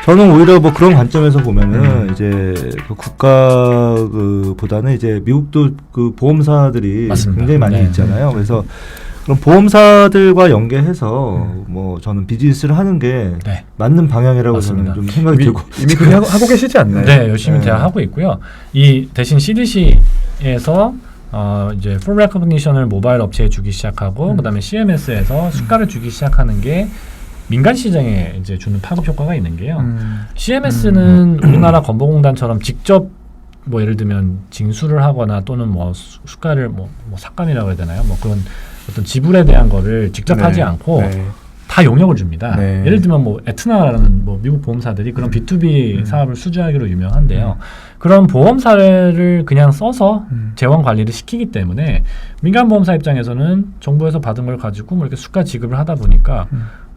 저는 오히려 뭐 그런 관점에서 보면은 이제 그 국가 보다는 이제 미국도 그 보험사들이 맞습니다. 굉장히 많이 네. 있잖아요. 그래서 그럼 보험사들과 연계해서 뭐 저는 비즈니스를 하는 게 네. 맞는 방향이라고 맞습니다. 저는 좀 생각이 들고 이미 그렇게 하고 계시지 않나요? 네, 열심히 네. 대하고 있고요. 이 대신 CDC에서 이제 풀 레코그니션을 모바일 업체에 주기 시작하고 그다음에 CMS에서 수가를 주기 시작하는 게 민간 시장에 이제 주는 파급 효과가 있는 게요. CMS는 우리나라 건보공단처럼 직접 뭐 예를 들면 징수를 하거나 또는 뭐 수가를 뭐 삭감이라고 해야 되나요? 뭐 그런 어떤 지불에 대한 거를 직접 네. 하지 않고 네. 다 용역을 줍니다. 네. 예를 들면 뭐 에트나라는 뭐 미국 보험사들이 그런 B2B 사업을 수주하기로 유명한데요. 그런 보험 사례를 그냥 써서 재원 관리를 시키기 때문에 민간 보험사 입장에서는 정부에서 받은 걸 가지고 뭐 이렇게 수가 지급을 하다 보니까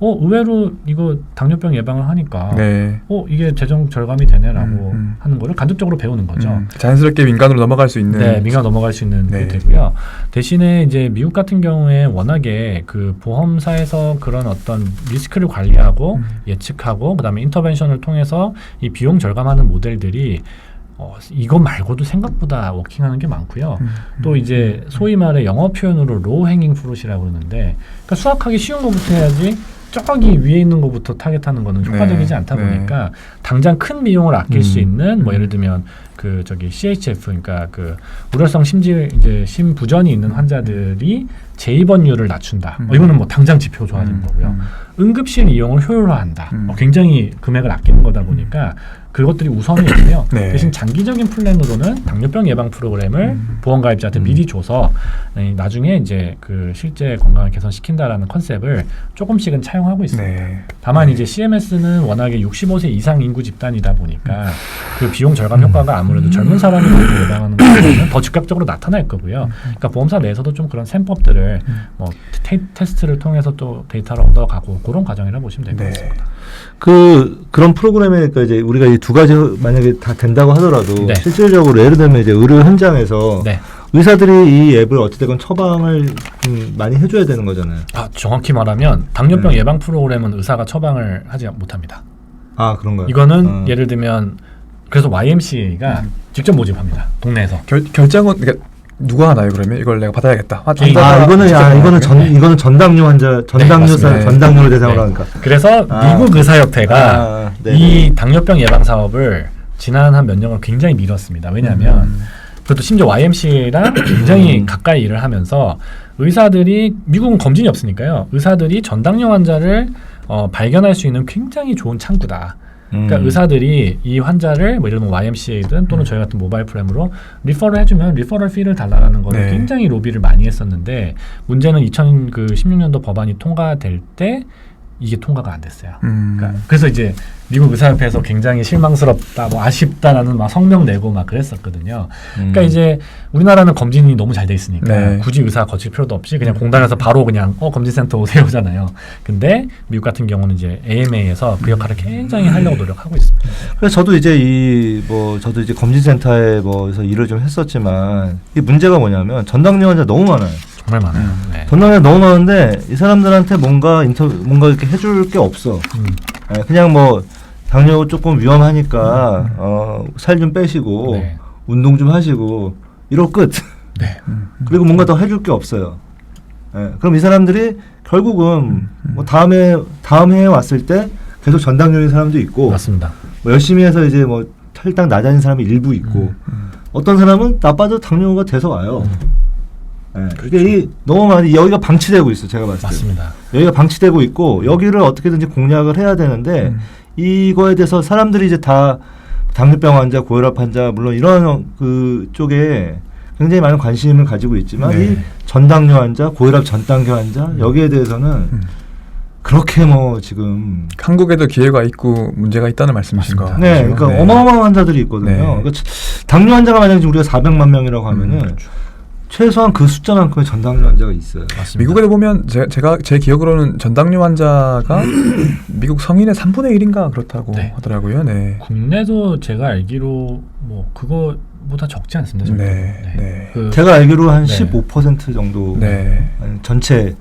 의외로 이거 당뇨병 예방을 하니까 네. 이게 재정 절감이 되네라고 하는 거를 간접적으로 배우는 거죠. 자연스럽게 민간으로 넘어갈 수 있는. 네, 민간 넘어갈 수 있는 네. 게 되고요. 대신에 이제 미국 같은 경우에 워낙에 그 보험사에서 그런 어떤 리스크를 관리하고 예측하고 그다음에 인터벤션을 통해서 이 비용 절감하는 모델들이 이거 말고도 생각보다 워킹하는 게 많고요. 또 이제 소위 말해 영어 표현으로 로우 행잉 프루트이라고 그러는데 그러니까 수학하기 쉬운 거부터 해야지 저기 위에 있는 것부터 타겟하는 거는 효과적이지 네. 않다 네. 보니까 당장 큰 비용을 아낄 수 있는 뭐 예를 들면 그 저기 CHF 그러니까 그 우려성 심부전이 있는 환자들이 재입원율을 낮춘다. 이거는 뭐 당장 지표 좋아지는 거고요. 응급실 이용을 효율화한다. 굉장히 금액을 아끼는 거다 보니까 그것들이 우선이 있고요. 네. 대신 장기적인 플랜으로는 당뇨병 예방 프로그램을 보험가입자한테 미리 줘서 나중에 이제 그 실제 건강을 개선시킨다라는 컨셉을 조금씩은 차용하고 있습니다. 네. 다만 이제 CMS는 워낙에 65세 이상 인구 집단이다 보니까 그 비용 절감 효과가 아무래도 젊은 사람이 예방하는 것보다는 더 즉각적으로 나타날 거고요. 그러니까 보험사 내에서도 좀 그런 셈법들을 뭐 테스트를 통해서 또 데이터를 얻어가고 그런 과정이라고 보시면 될 것 네. 같습니다. 그런 프로그램에 그러니까 이제 우리가 이 두 가지 만약에 다 된다고 하더라도 네. 실질적으로 예를 들면 이제 의료 현장에서 네. 의사들이 이 앱을 어찌됐건 처방을 많이 해줘야 되는 거잖아요. 정확히 말하면 당뇨병 예방 프로그램은 의사가 처방을 하지 못합니다. 아 그런가요? 이거는 예를 들면 그래서 YMCA가 직접 모집합니다. 동네에서. 결정은 그러니까 누가 하나요 그러면 이걸 내가 받아야겠다. 이거는 전당뇨 환자 맞습니다. 전당뇨를 대상으로 하니까. 그래서 미국 의사협회가 네. 이 당뇨병 예방 사업을 지난 한 몇 년간 굉장히 밀었습니다. 왜냐하면 그것도 심지어 YMCA랑 굉장히 가까이 일을 하면서 의사들이 미국은 검진이 없으니까요. 의사들이 전당뇨 환자를 발견할 수 있는 굉장히 좋은 창구다. 그러니까 의사들이 이 환자를 뭐 예를 들면 YMCA든 또는 저희 같은 모바일 프로그램으로 리퍼를 해주면 리퍼럴 피를 달라라는 거를 네. 굉장히 로비를 많이 했었는데 문제는 2016년도 법안이 통과될 때 이게 통과가 안 됐어요. 그러니까 그래서 이제 미국 의사협회에서 굉장히 실망스럽다, 뭐 아쉽다라는 막 성명 내고 막 그랬었거든요. 그러니까 이제 우리나라는 검진이 너무 잘 돼 있으니까 네. 굳이 의사 거칠 필요도 없이 그냥 공단에서 바로 그냥 검진센터 오세요잖아요. 근데 미국 같은 경우는 이제 AMA에서 그 역할을 굉장히 하려고 노력하고 있습니다. 그래서 저도 이제 저도 이제 검진센터에 뭐에서 일을 좀 했었지만 이 문제가 뭐냐면 전당뇨 환자 너무 많아요. 정말 많아요. 네. 전당뇨 너무 많은데 이 사람들한테 뭔가 이렇게 해줄 게 없어. 그냥 뭐 당뇨 조금 위험하니까 살 좀 빼시고 네. 운동 좀 하시고 이러고 끝. 네. 그리고 뭔가 더 해줄 게 없어요. 그럼 이 사람들이 결국은 뭐 다음 해에 왔을 때 계속 전당뇨인 사람도 있고 맞습니다. 뭐 열심히 해서 이제 뭐 혈당 낮아진 사람이 일부 있고 어떤 사람은 나빠도 당뇨가 돼서 와요. 그게 너무 많이 여기가 방치되고 있어. 제가 봤을 때 맞습니다. 여기가 방치되고 있고 여기를 어떻게든지 공략을 해야 되는데 이거에 대해서 사람들이 이제 다 당뇨병 환자, 고혈압 환자 물론 이런 그 쪽에 굉장히 많은 관심을 가지고 있지만 네. 이 전당뇨 환자, 고혈압 전당뇨 환자 여기에 대해서는 그렇게 뭐 지금 한국에도 기회가 있고 문제가 있다는 말씀이신 거. 네, 그러니까 네. 어마어마한 환자들이 있거든요. 네. 그러니까 당뇨 환자가 만약에 지금 우리가 400만 명이라고 하면은 최소한 그 숫자만큼의 전당뇨 환자가 있어요. 맞습니다. 미국에도 보면 제 기억으로는 전당뇨 환자가 미국 성인의 3분의 1인가 그렇다고 네. 하더라고요. 네. 국내도 제가 알기로 뭐 그거보다 적지 않습니다. 네. 네. 그 제가 알기로 한 네. 15% 정도 네. 전체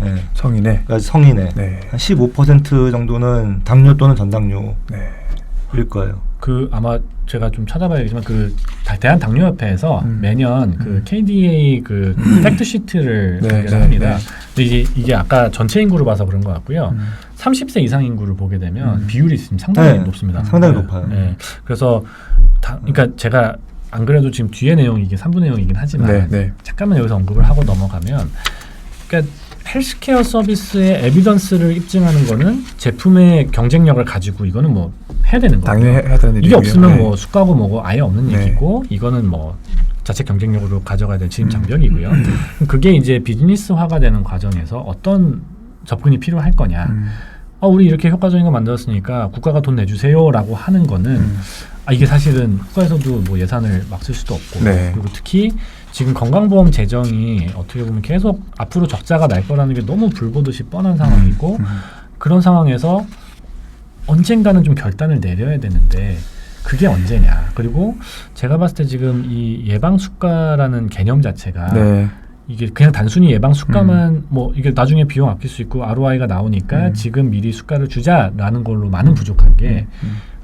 네. 성인의. 그러니까 성인의 네. 한 15% 정도는 당뇨 또는 전당뇨일 네. 거예요. 그 아마 제가 좀 찾아봐야겠지만 그 대한 당뇨협회에서 매년 그 KDA 그 팩트 시트를 네, 공개를 네, 합니다. 네. 근데 이게 아까 전체 인구를 봐서 그런 것 같고요. 30세 이상 인구를 보게 되면 비율이 지금 상당히 네, 높습니다. 상당히 네, 높아요. 네. 그래서 그러니까 제가 안 그래도 지금 뒤에 내용이 이게 3부 내용이긴 하지만 네, 네. 잠깐만 여기서 언급을 하고 넘어가면 그러니까 헬스케어 서비스의 에비던스를 입증하는 거는 제품의 경쟁력을 가지고 이거는 뭐 해야 되는 거예요. 당연히 해야 되는 이게 일이고요. 없으면 네. 뭐 수가고 뭐고 아예 없는 네. 얘기고 이거는 뭐 자체 경쟁력으로 가져가야 될 지임 장벽이고요. 그게 이제 비즈니스화가 되는 과정에서 어떤 접근이 필요할 거냐. 우리 이렇게 효과적인 거 만들었으니까 국가가 돈 내주세요라고 하는 거는 이게 사실은 국가에서도 뭐 예산을 막 쓸 수도 없고 네. 그리고 특히 지금 건강보험 재정이 어떻게 보면 계속 앞으로 적자가 날 거라는 게 너무 불보듯이 뻔한 상황이고 그런 상황에서 언젠가는 좀 결단을 내려야 되는데 그게 언제냐. 그리고 제가 봤을 때 지금 이 예방수가라는 개념 자체가 네. 이게 그냥 단순히 예방 수가만 뭐 이게 나중에 비용 아낄 수 있고 ROI가 나오니까 지금 미리 수가를 주자라는 걸로만은 부족한 게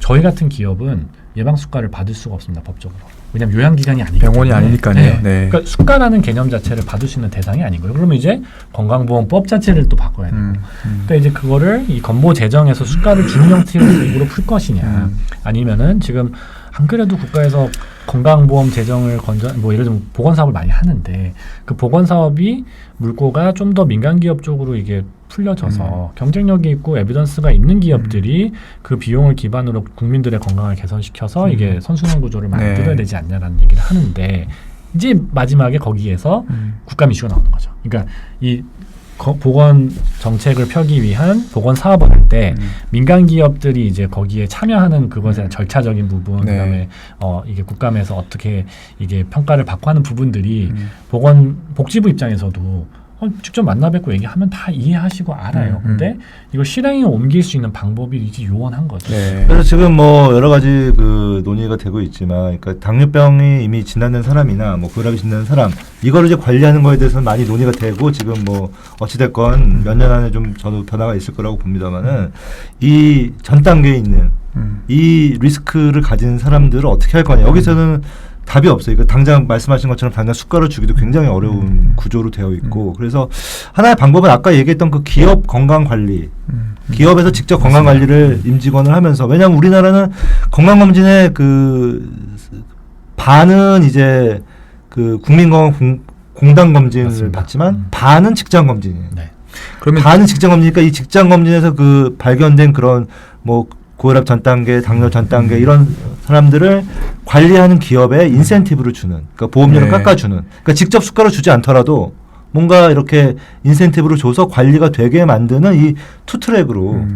저희 같은 기업은 예방 수가를 받을 수가 없습니다. 법적으로. 왜냐하면 요양기관이 아니기 병원이 때문에. 아니니까요. 네. 네. 그러니까 수가라는 개념 자체를 받을 수 있는 대상이 아닌 거예요. 그러면 이제 건강보험법 자체를 또 바꿔야 되고 그러니까 이제 그거를 이 건보 재정에서 수가를 주는 형태로 풀 것이냐 아니면은 지금 안 그래도 국가에서 건강보험 재정을 뭐 예를 들면 보건 사업을 많이 하는데 그 보건 사업이 물꼬가 좀 더 민간 기업 쪽으로 이게 풀려져서 경쟁력이 있고 에비던스가 있는 기업들이 그 비용을 기반으로 국민들의 건강을 개선시켜서 이게 선순환 구조를 만들어야 네. 되지 않냐라는 얘기를 하는데 이제 마지막에 거기에서 국감 이슈가 나오는 거죠. 그러니까 이 보건 정책을 펴기 위한 보건 사업을 할 때 민간 기업들이 이제 거기에 참여하는 그것에 대한 절차적인 부분, 네. 그다음에 이게 국감에서 어떻게 이게 평가를 받고 하는 부분들이 복지부 입장에서도 직접 만나 뵙고 얘기하면 다 이해하시고 알아요. 근데 이걸 실행에 옮길 수 있는 방법이 이제 요원한 거죠. 네. 그래서 지금 뭐 여러 가지 그 논의가 되고 있지만, 그러니까 당뇨병이 이미 진단된 사람이나 뭐 고혈압이 진단된 사람 이거를 이제 관리하는 거에 대해서는 많이 논의가 되고 지금 뭐 어찌됐건 몇 년 안에 좀 저도 변화가 있을 거라고 봅니다만은 이 전 단계에 있는 이 리스크를 가진 사람들을 어떻게 할 거냐 여기서는 답이 없어요. 그러니까 당장 말씀하신 것처럼 당장 수가를 주기도 굉장히 어려운 구조로 되어 있고 그래서 하나의 방법은 아까 얘기했던 그 기업 건강 관리 기업에서 직접 건강 관리를 임직원을 하면서 왜냐하면 우리나라는 건강 검진의 그 반은 이제 그 국민건강 공단 검진을 맞습니다. 받지만 반은 직장 검진이에요. 네. 그러면 반은 직장 검진이니까 이 직장 검진에서 그 발견된 그런 뭐 고혈압 전 단계, 당뇨 전 단계 이런 사람들을 관리하는 기업에 인센티브를 주는, 그러니까 보험료를 네. 깎아주는, 그러니까 직접 수가를 주지 않더라도 뭔가 이렇게 인센티브를 줘서 관리가 되게 만드는 이 투트랙으로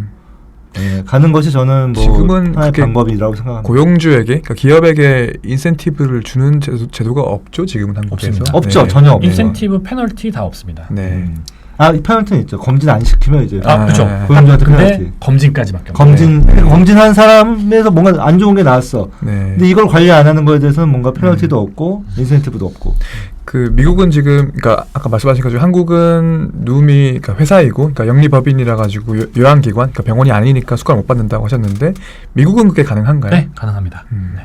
가는 것이 저는 뭐 지금은 하나의 그게 방법이라고 생각합니다. 고용주에게, 그러니까 기업에게 인센티브를 주는 제도가 없죠. 지금은 한국에서. 없습니다. 없죠, 네. 전혀 없네요. 인센티브 페널티 다 없습니다. 네. 이 페널티는 있죠. 검진 안 시키면 이제 그렇죠. 고용주한테 근데 페널티. 검진까지밖에 없어요. 검진 검진한 사람에서 뭔가 안 좋은 게 나왔어. 네. 근데 이걸 관리 안 하는 거에 대해서는 뭔가 페널티도 없고 인센티브도 없고. 그 미국은 지금, 그러니까 아까 말씀하신 것처럼 한국은 누움이 그러니까 회사이고, 그러니까 영리법인이라 가지고 요양기관, 그러니까 병원이 아니니까 수가를 못 받는다고 하셨는데 미국은 그게 가능한가요? 네, 가능합니다. 네.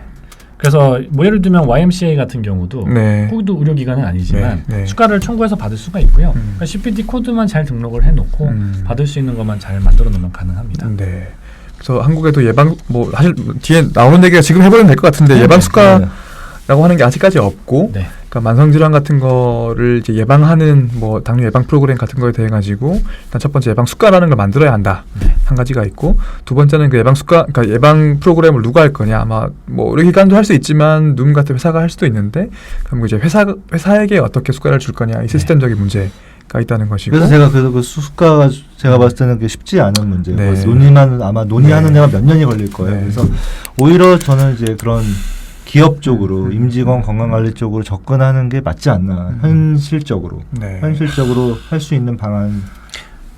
그래서 뭐 예를 들면 YMCA 같은 경우도 네. 거기도 의료기관은 아니지만 네, 네. 수가를 청구해서 받을 수가 있고요. 그러니까 CPT 코드만 잘 등록을 해놓고 받을 수 있는 것만 잘 만들어 놓으면 가능합니다. 네. 그래서 한국에도 예방, 뭐 사실 뒤에 나오는 얘기가 지금 해버리면 될 것 같은데 예방 수가라고 하는 게 아직까지 없고, 네. 그러니까 만성질환 같은 거를 이제 예방하는 뭐 당뇨 예방 프로그램 같은 거에 대해 가지고 일단 첫 번째 예방 수가라는 걸 만들어야 한다. 네. 한 가지가 있고, 두 번째는 그 예방 수가, 그러니까 예방 프로그램을 누가 할 거냐. 아마 뭐 의료기관도 할 수 있지만 누군 같은 회사가 할 수도 있는데, 그럼 이제 회사에게 어떻게 수가를 줄 거냐. 이 시스템적인 문제가 있다는 것이고. 그래서 제가 그 수가가 제가 봤을 때는 그게 쉽지 않은 문제예요. 네. 그래서 논의하는 네. 데가 몇 년이 걸릴 거예요. 네. 그래서 오히려 저는 이제 그런 기업 쪽으로 임직원 건강관리 쪽으로 접근하는 게 맞지 않나. 현실적으로 네. 할 수 있는 방안.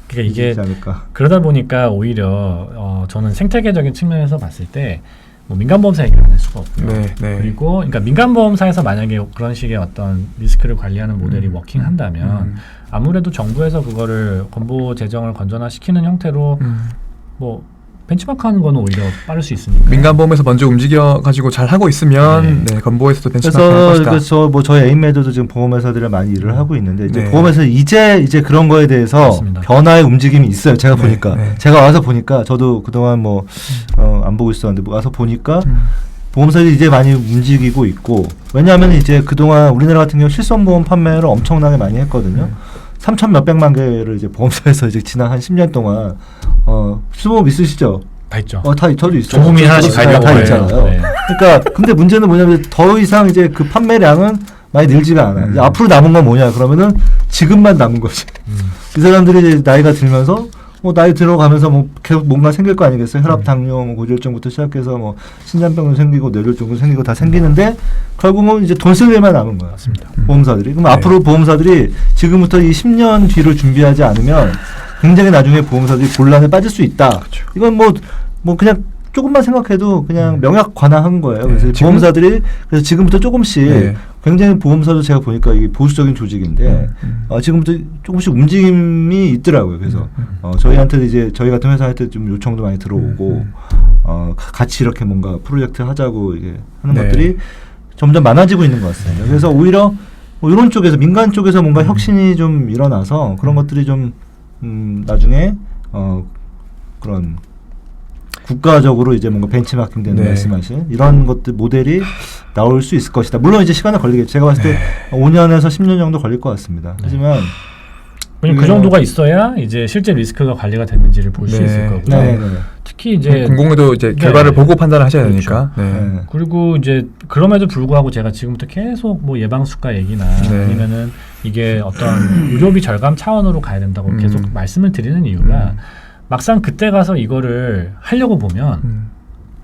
그러니까 이게 있지 않을까. 그러다 보니까 오히려 저는 생태계적인 측면에서 봤을 때 뭐 민간보험사 얘기를 안 할 수가 없고요. 네. 그리고 그러니까 민간보험사에서 만약에 그런 식의 어떤 리스크를 관리하는 모델이 워킹한다면 아무래도 정부에서 그거를 건보 재정을 건전화시키는 형태로 뭐 벤치마크하는 거는 오히려 빠를 수 있으니까. 민간보험에서 먼저 움직여가지고 잘 하고 있으면 네, 건보에서도 벤치마크할 것이다. 그래서 뭐 저희 에임메드도 지금 보험회사들이 많이 일을 하고 있는데 이제 네. 보험회사 이제 그런 거에 대해서 맞습니다. 변화의 움직임이 있어요. 제가 네, 보니까 네. 제가 와서 보니까 저도 그동안 뭐 안 보고 있었는데 와서 보니까 보험사들이 이제 많이 움직이고 있고 왜냐하면 이제 그동안 우리나라 같은 경우 실손보험 판매를 엄청나게 많이 했거든요. 3천 몇백만 개를 이제 보험사에서 이제 지난 한 10년 동안 실손보험 있으시죠? 다 있죠. 저도 있어요. 조금이 하나씩 다 가려고 있잖아요. 네. 그러니까 근데 문제는 뭐냐면 더 이상 이제 그 판매량은 많이 늘지가 않아. 이제 앞으로 남은 건 뭐냐 그러면은 지금만 남은 거지. 이 사람들이 이제 나이가 들면서 뭐 나이 들어가면서 뭐 계속 뭔가 생길 거 아니겠어요? 혈압, 당뇨, 뭐 고지혈증부터 시작해서 뭐 신장병도 생기고 뇌졸중도 생기고 다 생기는데 결국은 이제 돈 쓸 일만 남은 거야. 맞습니다. 보험사들이. 그럼 네. 앞으로 보험사들이 지금부터 이 10년 뒤를 준비하지 않으면 굉장히 나중에 보험사들이 곤란에 빠질 수 있다. 그렇죠. 이건 뭐 그냥 조금만 생각해도 그냥 명약 관화한 거예요. 그래서 네, 지금- 보험사들이 그래서 지금부터 조금씩 네. 굉장히 보험사도 제가 보니까 이게 보수적인 조직인데 지금부터 조금씩 움직임이 있더라고요. 그래서 저희한테 이제 저희 같은 회사한테 좀 요청도 많이 들어오고 같이 이렇게 뭔가 프로젝트 하자고 이게 하는 네. 것들이 점점 많아지고 있는 것 같습니다. 그래서 오히려 뭐 이런 쪽에서 민간 쪽에서 뭔가 혁신이 좀 일어나서 그런 것들이 좀 나중에 그런 국가적으로 이제 뭔가 벤치마킹 되는 네. 말씀하신 이런 것들 모델이 나올 수 있을 것이다. 물론 이제 시간은 걸리겠죠. 제가 봤을 때 5년에서 10년 정도 걸릴 것 같습니다. 하지만 왜냐면 그 정도가 있어야 이제 실제 리스크가 관리가 되는지를 볼 수 네. 있을 거고요. 네. 특히 이제 공공에도 이제 결과를 네. 보고 판단을 하셔야 그렇죠. 되니까. 네. 네. 그리고 이제 그럼에도 불구하고 제가 지금부터 계속 뭐 예방수가 얘기나 네. 아니면은 이게 어떤 의료비 절감 차원으로 가야 된다고 계속 말씀을 드리는 이유가 막상 그때 가서 이거를 하려고 보면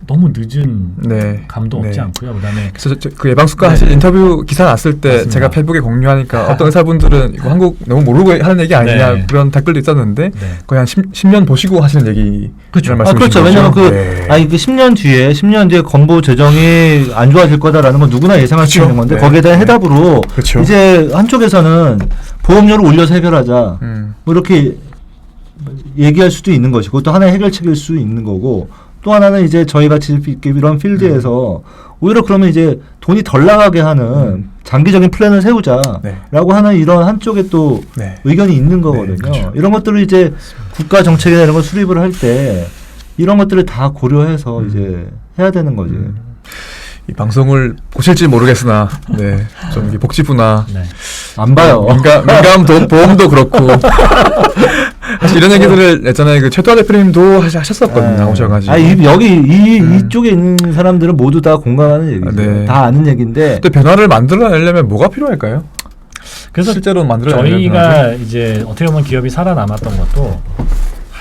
너무 늦은 네. 감도 없지 네. 않고요. 그다음에 그래서 그 예방수가 네. 사실 인터뷰 기사 났을 때 맞습니다. 제가 페이북에 공유하니까 어떤 의사분들은 이거 한국 너무 모르고 하는 얘기 아니냐 네. 그런 댓글도 있었는데 네. 거의 한 10년 보시고 하시는 얘기 그렇죠. 그렇죠. 왜냐면 그 10년 뒤에 건보 재정이 안 좋아질 거다라는 건 누구나 예상할 수 그렇죠. 있는 건데 네. 거기에 대한 네. 해답으로 그렇죠. 이제 한쪽에서는 보험료를 올려서 해결하자. 뭐 이렇게 얘기할 수도 있는 것이고 그것도 하나의 해결책일 수 있는 거고 또 하나는 이제 저희 같이 이런 필드에서 오히려 그러면 이제 돈이 덜 나가게 하는 장기적인 플랜을 세우자라고 네. 하는 이런 한쪽에 또 네. 의견이 있는 거거든요. 그렇죠. 이런 것들을 이제 국가 정책이나 이런 걸 수립을 할 때 이런 것들을 다 고려해서 이제 해야 되는 거지. 이 방송을 보실지 모르겠으나 네. 좀 이게 복지부나 네. 안 봐요. 민감 보험도 그렇고 사실 이런 얘기들을 예전에 그 최도하 대표님도 하셨었거든요. 나오셔가지고. 이쪽에 있는 사람들은 모두 다 공감하는 얘기죠. 네. 다 아는 얘기인데. 근데 변화를 만들어내려면 뭐가 필요할까요? 그래서 실제로 만들어내려면 저희가 이제 어떻게 보면 기업이 살아남았던 것도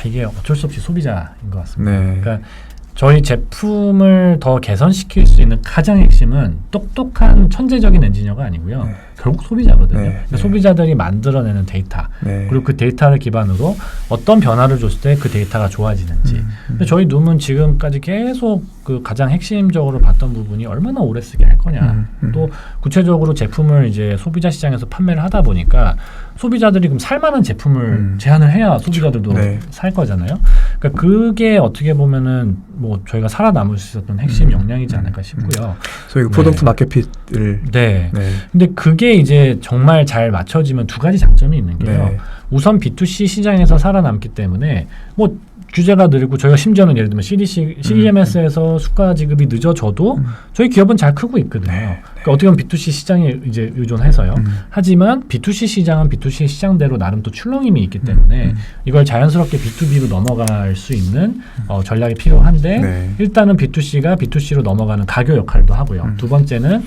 이게 어쩔 수 없이 소비자인 것 같습니다. 네. 그러니까 저희 제품을 더 개선시킬 수 있는 가장 핵심은 똑똑한 천재적인 엔지니어가 아니고요. 네. 결국 소비자거든요. 네. 그러니까 네. 소비자들이 만들어내는 데이터 네. 그리고 그 데이터를 기반으로 어떤 변화를 줬을 때 그 데이터가 좋아지는지. 근데 저희 룸은 지금까지 계속 그 가장 핵심적으로 봤던 부분이 얼마나 오래 쓰게 할 거냐. 또 구체적으로 제품을 이제 소비자 시장에서 판매를 하다 보니까 소비자들이 그럼 살만한 제품을 제안을 해야 소비자들도 네. 살 거잖아요. 그러니까 그게 어떻게 보면은 뭐 저희가 살아남을 수 있었던 핵심 역량이지 않을까 싶고요. 소위 그 프로덕트 마켓핏을 네. 네. 근데 그게 이제 정말 잘 맞춰지면 두 가지 장점이 있는 게요. 네. 우선 B2C 시장에서 살아남기 때문에 뭐 규제가 늘고 저희가 심지어는 예를 들면 CDMS에서 수가 지급이 늦어져도 저희 기업은 잘 크고 있거든요. 그러니까 어떻게 보면 B2C 시장에 이제 의존해서요. 하지만 B2C 시장은 B2C 시장대로 나름 또 출렁임이 있기 때문에 이걸 자연스럽게 B2B로 넘어갈 수 있는 전략이 필요한데 네. 일단은 B2C가 B2C로 넘어가는 가교 역할도 하고요. 두 번째는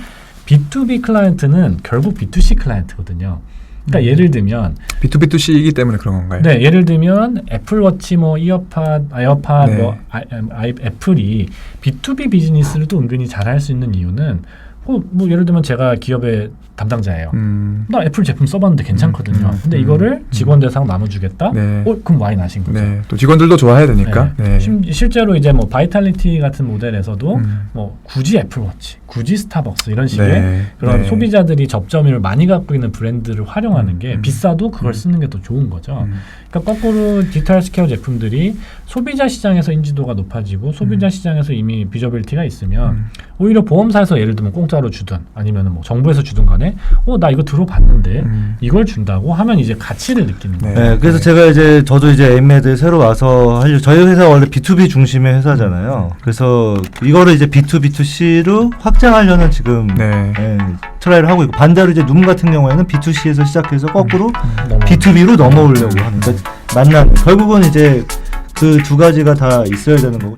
B2B 클라이언트는 결국 B2C 클라이언트거든요. 그러니까 예를 들면 B2B2C이기 때문에 그런 건가요? 네, 예를 들면 애플워치, 뭐 이어팟, 에어팟, 네. 뭐 애플이 B2B 비즈니스를 또 은근히 잘할 수 있는 이유는 뭐 예를 들면 제가 기업에 담당자예요. 나 애플 제품 써봤는데 괜찮거든요. 근데 음. 이거를 직원들 상 나눠주겠다? 네. 그럼 와인 하신 거죠. 네. 또 직원들도 좋아해야 되니까. 네. 실제로 이제 뭐 바이탈리티 같은 모델에서도 뭐 굳이 애플워치, 굳이 스타벅스 이런 식의 네. 그런 네. 소비자들이 접점을 많이 갖고 있는 브랜드를 활용하는 게 비싸도 그걸 쓰는 게 더 좋은 거죠. 그러니까 거꾸로 디지털 스퀘어 제품들이 소비자 시장에서 인지도가 높아지고 소비자 시장에서 이미 비저빌티가 있으면 오히려 보험사에서 예를 들면 공짜로 주든 아니면 뭐 정부에서 주든 간에 나 이거 들어봤는데 이걸 준다고 하면 이제 가치를 느끼는 거예요. 네, 그래서 제가 이제 저도 이제 에임메드에 새로 와서 하려 저희 회사 원래 B2B 중심의 회사잖아요. 그래서 이거를 이제 B2B2C로 확장하려는 지금 네. 트라이를 하고 있고 반대로 이제 누문 같은 경우에는 B2C에서 시작해서 거꾸로 넘어가는 B2B로 넘어오려고 하는 그러니까 만나는 결국은 이제 그 두 가지가 다 있어야 되는 거고.